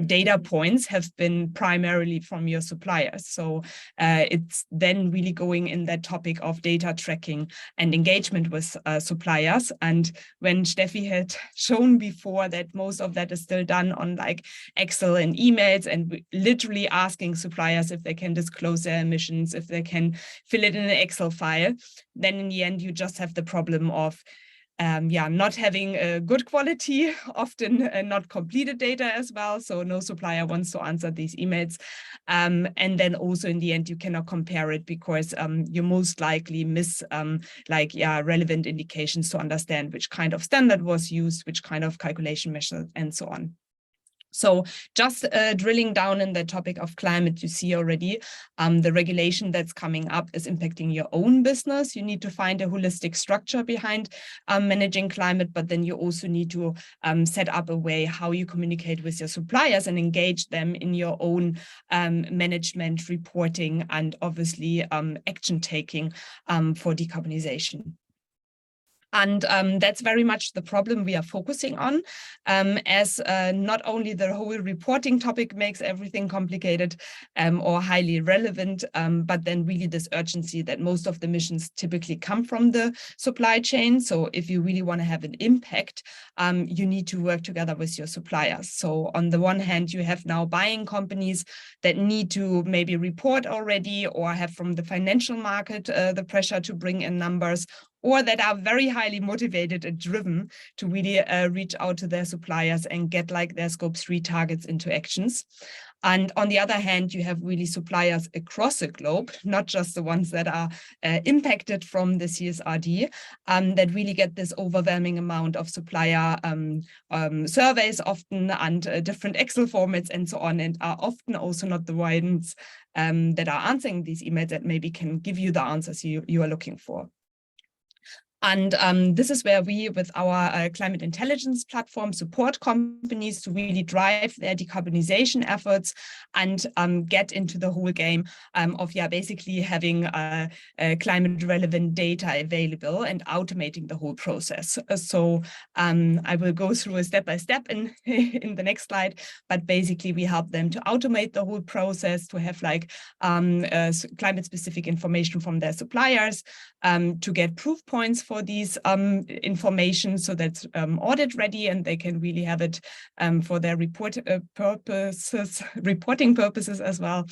data points have been primarily from your suppliers. So it's then really going in that topic of data tracking and engagement with suppliers. And when Steffi had shown before that most of that is still done on like Excel and emails and literally asking suppliers if they can disclose their emissions, if they can fill it in an Excel file, then in the end, you just have the problem of not having a good quality, often not completed data as well. So no supplier wants to answer these emails. And then also in the end, you cannot compare it because you most likely miss relevant indications to understand which kind of standard was used, which kind of calculation method, and so on. So just drilling down in the topic of climate, you see already the regulation that's coming up is impacting your own business. You need to find a holistic structure behind managing climate, but then you also need to set up a way how you communicate with your suppliers and engage them in your own management, reporting, and obviously action taking for decarbonization. And that's very much the problem we are focusing on, as not only the whole reporting topic makes everything complicated or highly relevant, but then really this urgency that most of the emissions typically come from the supply chain. So if you really want to have an impact, you need to work together with your suppliers. So on the one hand, you have now buying companies that need to maybe report already or have from the financial market the pressure to bring in numbers, or that are very highly motivated and driven to really reach out to their suppliers and get like their Scope 3 targets into actions. And on the other hand, you have really suppliers across the globe, not just the ones that are impacted from the CSRD, that really get this overwhelming amount of supplier surveys often and different Excel formats and so on, and are often also not the ones that are answering these emails that maybe can give you the answers you are looking for. And this is where we, with our climate intelligence platform, support companies to really drive their decarbonization efforts and get into the whole game of basically having climate relevant data available and automating the whole process. So I will go through a step by step in the next slide, but basically we help them to automate the whole process, to have like climate specific information from their suppliers, to get proof points for these information, so that's audit ready, and they can really have it for their reporting purposes as well.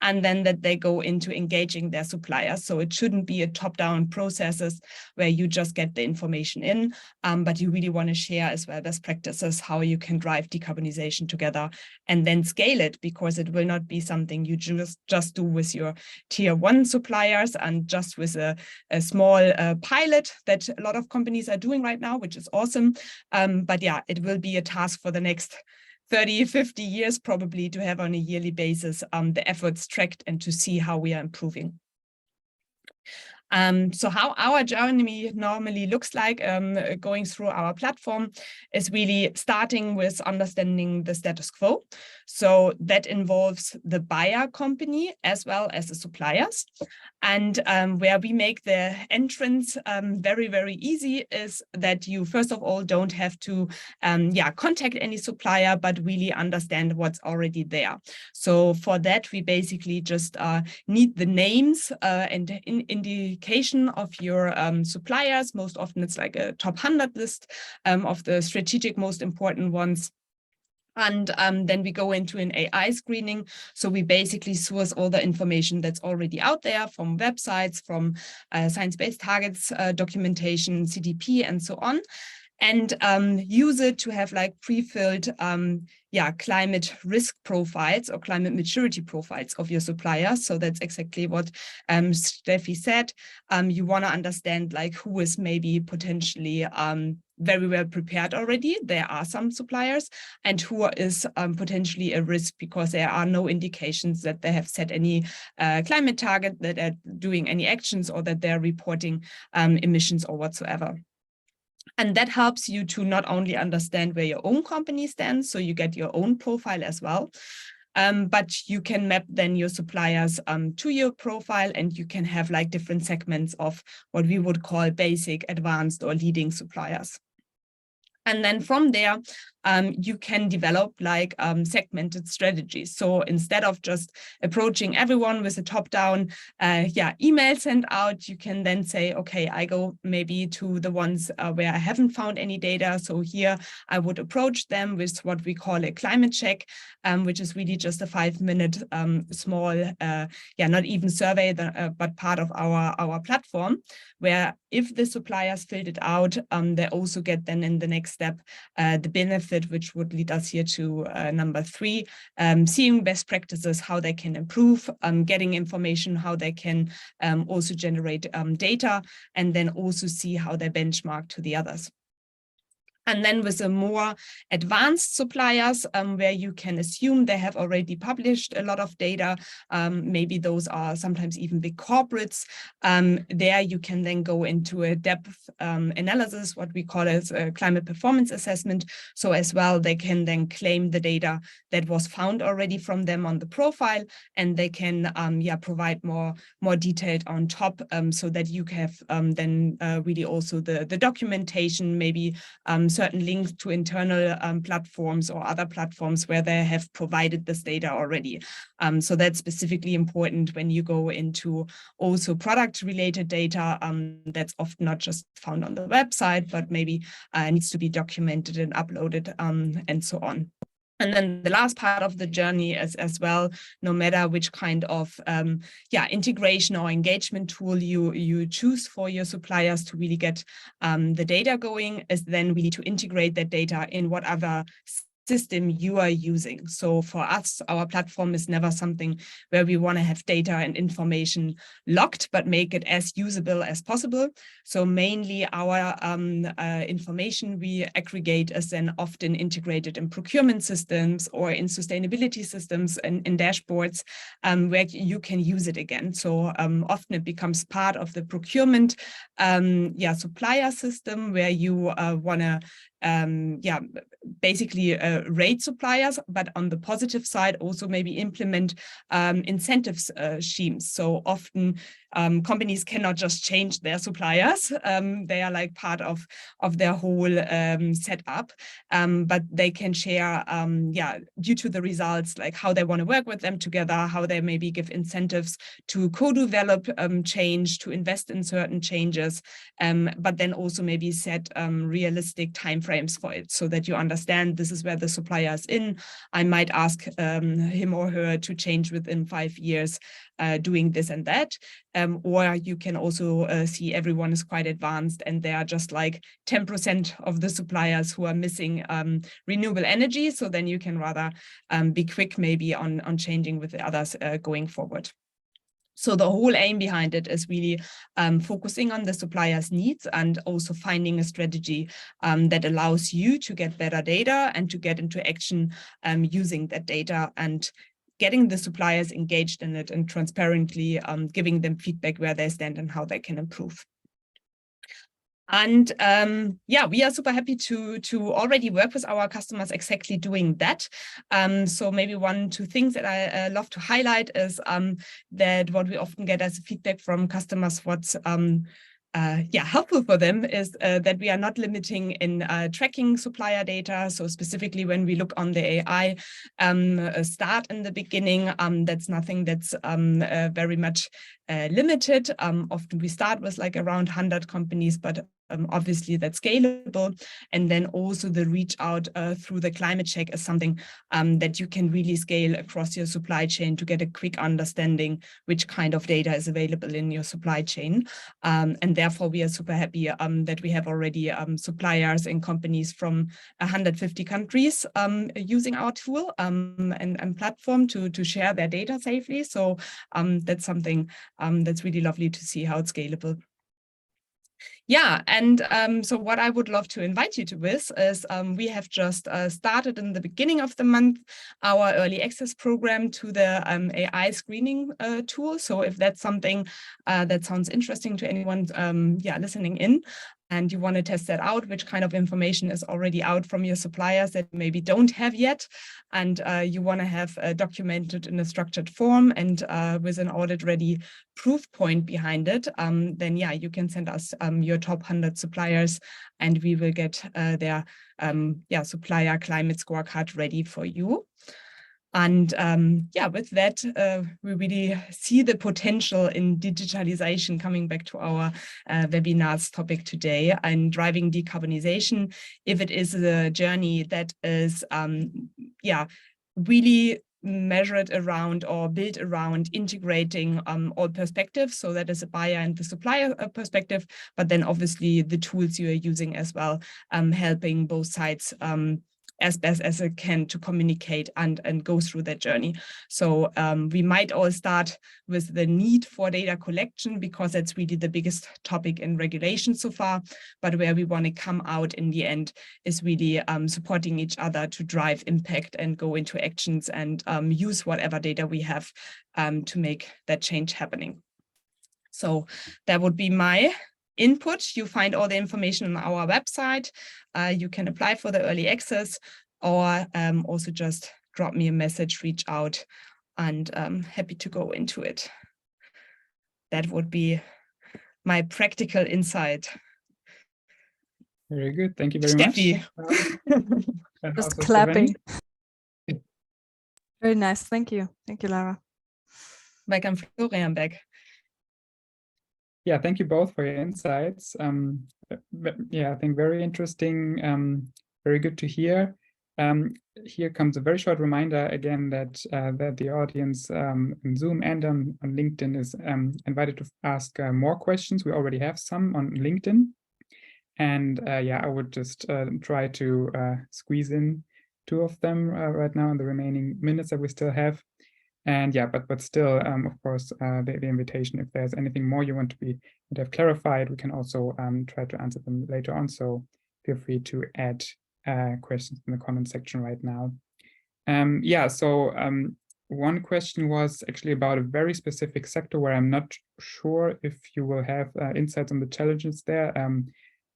And then that they go into engaging their suppliers. So it shouldn't be a top-down processes where you just get the information in, but you really want to share as well best practices, how you can drive decarbonization together and then scale it, because it will not be something you just do with your tier 1 suppliers and just with a small pilot that a lot of companies are doing right now, which is awesome. But yeah, it will be a task for the next 30, 50 years probably to have on a yearly basis the efforts tracked and to see how we are improving. So how our journey normally looks like going through our platform is really starting with understanding the status quo. So that involves the buyer company as well as the suppliers. And where we make the entrance very, very easy is that you first of all don't have to contact any supplier, but really understand what's already there. So for that, we basically just need the names and indication of your suppliers. Most often it's like a top 100 list of the strategic most important ones. And then we go into an AI screening. So we basically source all the information that's already out there from websites, from science-based targets, documentation, CDP, and so on, and use it to have like pre-filled climate risk profiles or climate maturity profiles of your suppliers. So that's exactly what Steffi said. You want to understand like who is maybe potentially very well prepared already. There are some suppliers, and who is potentially a risk because there are no indications that they have set any climate target, that they're doing any actions, or that they're reporting emissions or whatsoever. And that helps you to not only understand where your own company stands, so you get your own profile as well, but you can map then your suppliers to your profile, and you can have like different segments of what we would call basic, advanced, or leading suppliers. And then from there, you can develop like segmented strategies. So instead of just approaching everyone with a top-down email sent out, you can then say, okay, I go maybe to the ones where I haven't found any data. So here I would approach them with what we call a climate check, which is really just a 5-minute small, not even survey, but part of our platform, where if the suppliers filled it out, they also get then in the next step the benefit, which would lead us here to number 3, seeing best practices, how they can improve, getting information, how they can also generate data, and then also see how they benchmark to the others. And then with the more advanced suppliers, where you can assume they have already published a lot of data, maybe those are sometimes even big corporates, there you can then go into a depth analysis, what we call as a climate performance assessment. So as well, they can then claim the data that was found already from them on the profile, and they can provide more detailed on top, so that you have then really also the documentation, maybe certain links to internal platforms or other platforms where they have provided this data already. So that's specifically important when you go into also product-related data that's often not just found on the website, but maybe needs to be documented and uploaded and so on. And then the last part of the journey is as well, no matter which kind of integration or engagement tool you choose for your suppliers to really get the data going, is then really to integrate that data in whatever system you are using. So for us, our platform is never something where we want to have data and information locked, but make it as usable as possible. So mainly our information we aggregate is then often integrated in procurement systems or in sustainability systems and in dashboards where you can use it again. So often it becomes part of the procurement supplier system, where you want to basically rate suppliers, but on the positive side also maybe implement incentives schemes. So often companies cannot just change their suppliers. They are like part of their whole setup, but they can share, due to the results, like how they want to work with them together, how they maybe give incentives to co-develop change, to invest in certain changes, but then also maybe set realistic timeframes for it, so that you understand this is where the supplier is in. I might ask him or her to change within 5 years, doing this and that. Or you can also see everyone is quite advanced and there are just like 10% of the suppliers who are missing renewable energy. So then you can rather be quick maybe on changing with the others going forward. So the whole aim behind it is really focusing on the supplier's needs and also finding a strategy that allows you to get better data and to get into action using that data, and getting the suppliers engaged in it and transparently giving them feedback where they stand and how they can improve. And we are super happy to already work with our customers exactly doing that. So maybe 1-2 things that I love to highlight is that what we often get as feedback from customers, what's helpful for them is that we are not limiting in tracking supplier data. So specifically when we look on the AI start in the beginning, that's nothing that's very much limited. Often we start with like around 100 companies, but obviously that's scalable. And then also the reach out through the climate check is something that you can really scale across your supply chain to get a quick understanding which kind of data is available in your supply chain. And therefore we are super happy that we have already suppliers and companies from 150 countries using our tool and platform to share their data safely. So that's something that's really lovely to see how it's scalable. Yeah, and so what I would love to invite you to this is we have just started in the beginning of the month our early access program to the AI screening tool. So if that's something that sounds interesting to anyone listening in, and you want to test that out, which kind of information is already out from your suppliers that maybe don't have yet, and you want to have documented in a structured form and with an audit-ready proof point behind it, then you can send us your top 100 suppliers, and we will get their supplier climate scorecard ready for you. And with that, we really see the potential in digitalization, coming back to our webinar's topic today, and driving decarbonization. If it is a journey that is really measured around or built around integrating all perspectives. So that is a buyer and the supplier perspective, but then obviously the tools you are using as well, helping both sides as best as it can to communicate and go through that journey. So we might all start with the need for data collection, because that's really the biggest topic in regulation so far. But where we want to come out in the end is really supporting each other to drive impact and go into actions and use whatever data we have to make that change happening. So that would be my input. You find all the information on our website. You can apply for the early access, or also just drop me a message, reach out, and I'm happy to go into it. That would be my practical insight. Very good. Thank you very Steffi. much. Just clapping. Very nice. Thank you. Thank you, Lara. Welcome, Florian, back. Yeah, thank you both for your insights. I think very interesting, very good to hear. Here comes a very short reminder again that the audience in Zoom and on LinkedIn is invited to ask more questions. We already have some on LinkedIn. And I would just try to squeeze in 2 of them right now in the remaining minutes that we still have. And but still, of course, the invitation, if there's anything more you want to have clarified, we can also try to answer them later on. So feel free to add questions in the comment section right now. One question was actually about a very specific sector where I'm not sure if you will have insights on the challenges there.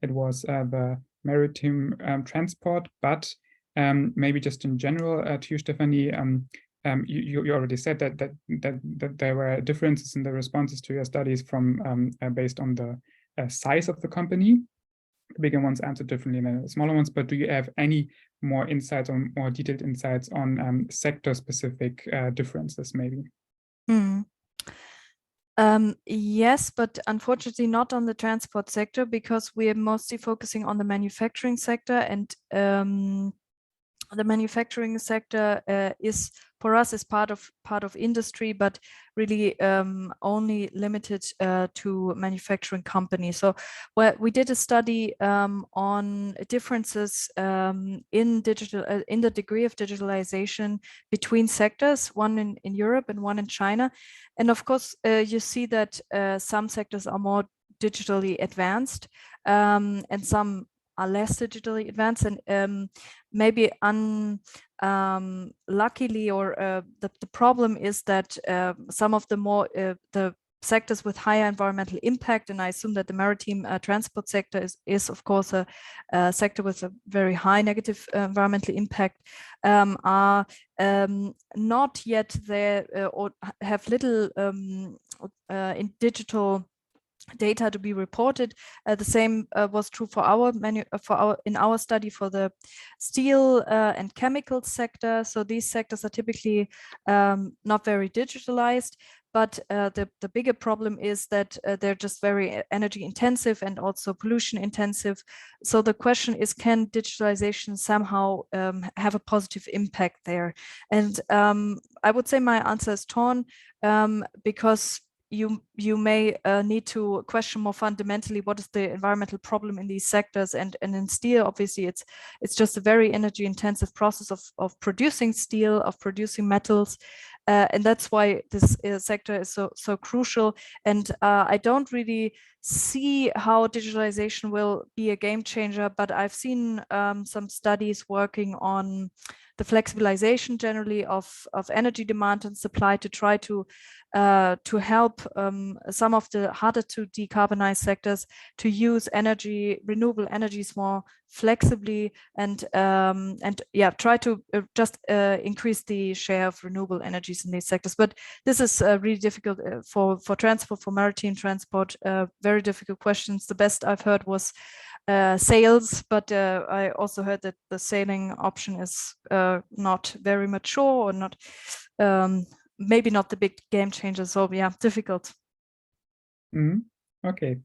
It was the maritime transport, but maybe just in general to you, Stefanie, you already said that there were differences in the responses to your studies from based on the size of the company. The bigger ones answer differently than the smaller ones, but do you have any more insights or more detailed insights on sector-specific differences, maybe? Yes, but unfortunately not on the transport sector, because we are mostly focusing on the manufacturing sector, and the manufacturing sector is for us is part of industry, but really only limited to manufacturing companies. So we did a study on differences in the degree of digitalization between sectors, one in Europe and one in China. And of course, you see that some sectors are more digitally advanced and some are less digitally advanced, and maybe luckily, or the problem is that some of the sectors with higher environmental impact, and I assume that the maritime transport sector is of course a sector with a very high negative environmental impact, are not yet there or have little in digital data to be reported. The same was true for in our study for the steel and chemical sector. So these sectors are typically not very digitalized, but the bigger problem is that they're just very energy intensive and also pollution intensive. So the question is, can digitalization somehow have a positive impact there? And I would say my answer is torn, because you may need to question more fundamentally what is the environmental problem in these sectors, and in steel, obviously it's just a very energy intensive process of producing steel, of producing metals, and that's why this sector is so crucial. And I don't really see how digitalization will be a game changer, but I've seen some studies working on the flexibilization generally of energy demand and supply to try to help some of the harder to decarbonize sectors to use renewable energies more flexibly, and yeah, try to just increase the share of renewable energies in these sectors. But this is really difficult for transport, for maritime transport. Very difficult questions. The best I've heard was sails, but I also heard that the sailing option is not very mature, or not maybe not the big game changer. So yeah, difficult. Okay.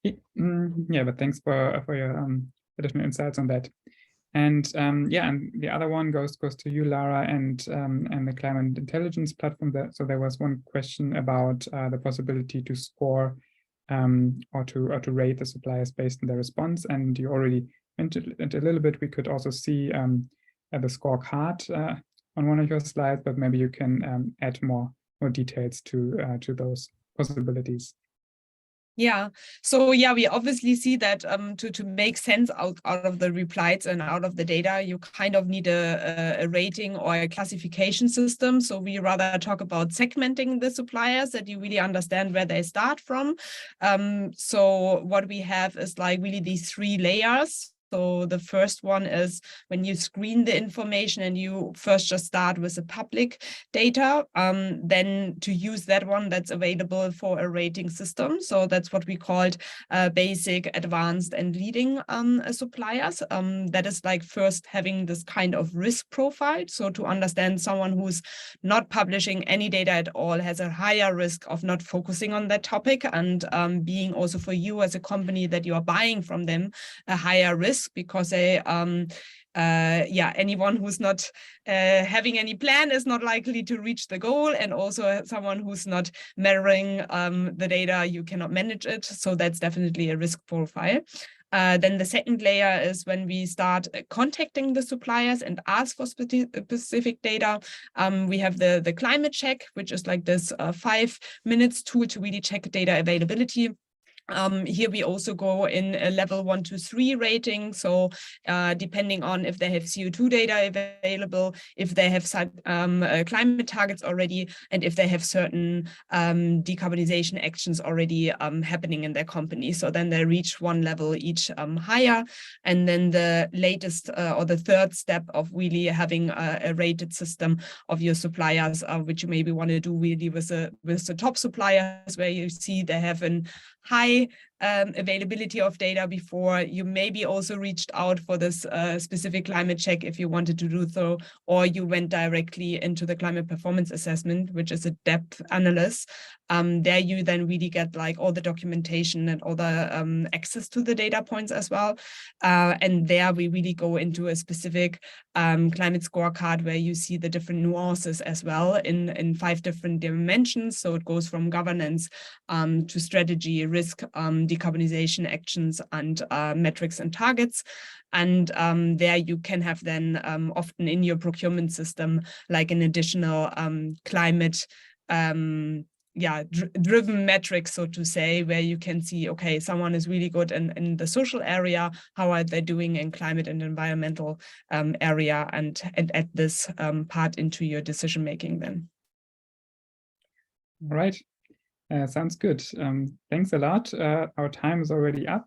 Yeah, but thanks for your additional insights on that. And yeah, and the other one goes to you, Lara, and the climate intelligence platform. So there was one question about the possibility to score or to rate the suppliers based on their response. And you already mentioned it a little bit. We could also see the scorecard on one of your slides, but maybe you can add more details to those possibilities. Yeah, so yeah, we obviously see that to make sense out of the replies and out of the data, you kind of need a rating or a classification system. So we rather talk about segmenting the suppliers, that you really understand where they start from. So what we have is like really these 3 layers. So the first one is when you screen the information and you first just start with the public data, then to use that one that's available for a rating system. So that's what we called basic, advanced, and leading suppliers. That is like first having this kind of risk profile. So to understand someone who's not publishing any data at all has a higher risk of not focusing on that topic, and being also for you as a company that you are buying from them a higher risk, because they anyone who's not having any plan is not likely to reach the goal, and also someone who's not measuring the data, you cannot manage it. So that's definitely a risk profile. Then the second layer is when we start contacting the suppliers and ask for specific data. We have the climate check, which is like this 5 minutes tool to really check data availability. Here we also go in a level 1 to 3 rating. So depending on if they have CO2 data available, if they have climate targets already, and if they have certain decarbonization actions already happening in their company. So then they reach one level each higher. And then the latest or the third step of really having a rated system of your suppliers, which you maybe want to do really with the top suppliers, where you see they have an high availability of data before. You maybe also reached out for this specific climate check if you wanted to do so, or you went directly into the climate performance assessment, which is a depth analysis. There you then really get like all the documentation and all the access to the data points as well. And there we really go into a specific climate scorecard where you see the different nuances as well in 5 different dimensions. So it goes from governance to strategy, risk, decarbonization actions, and metrics and targets. And there you can have then often in your procurement system like an additional climate driven metrics, so to say, where you can see, okay, someone is really good in the social area, how are they doing in climate and environmental area, and add this part into your decision making then. All right. Sounds good. Thanks a lot. Our time is already up.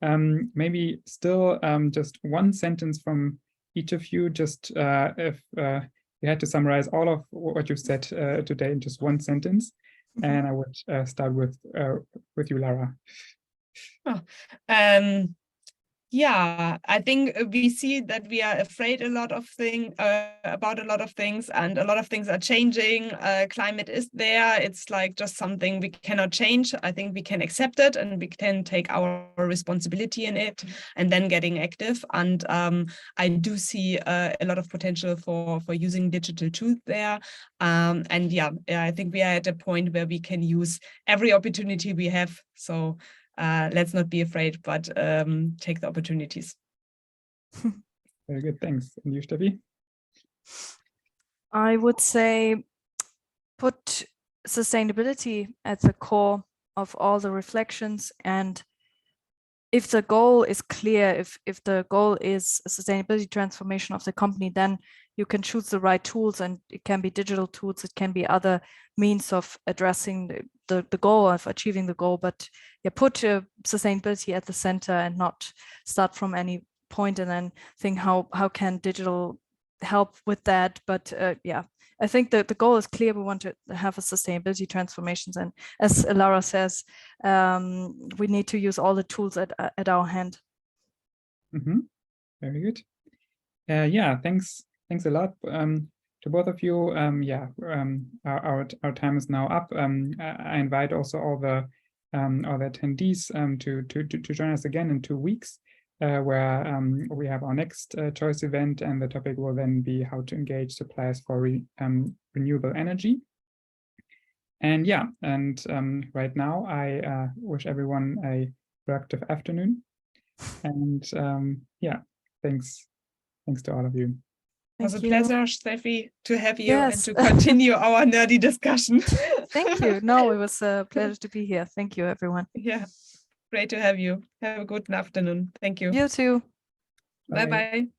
Maybe still just one sentence from each of you, just if you had to summarize all of what you've said today in just one sentence. Mm-hmm. And I would start with you, Lara. Yeah, I think we see that we are afraid about a lot of things, and a lot of things are changing. Climate is there. It's like just something we cannot change. I think we can accept it and we can take our responsibility in it and then getting active. And I do see a lot of potential for using digital tools there. And yeah, I think we are at a point where we can use every opportunity we have. So let's not be afraid, but take the opportunities. Very good, thanks. And you, Steffi? I would say put sustainability at the core of all the reflections, and if the goal is clear, if the goal is a sustainability transformation of the company, then you can choose the right tools, and it can be digital tools, it can be other means of addressing the goal, of achieving the goal. But yeah, put sustainability at the center and not start from any point and then think how can digital help with that. But yeah, I think that the goal is clear. We want to have a sustainability transformations, and as Lara says, we need to use all the tools at our hand. Mm-hmm. Very good. Yeah, thanks a lot to both of you. Our time is now up. I invite also all the attendees to join us again in 2 weeks, where we have our next choice event, and the topic will then be how to engage suppliers for renewable energy. And yeah, right now I wish everyone a productive afternoon. And yeah, thanks to all of you. It was a pleasure, Steffi, to have you. Yes. And to continue our nerdy discussion. Thank you. No, it was a pleasure to be here. Thank you, everyone. Yeah, great to have you. Have a good afternoon. Thank you. You too. Bye-bye.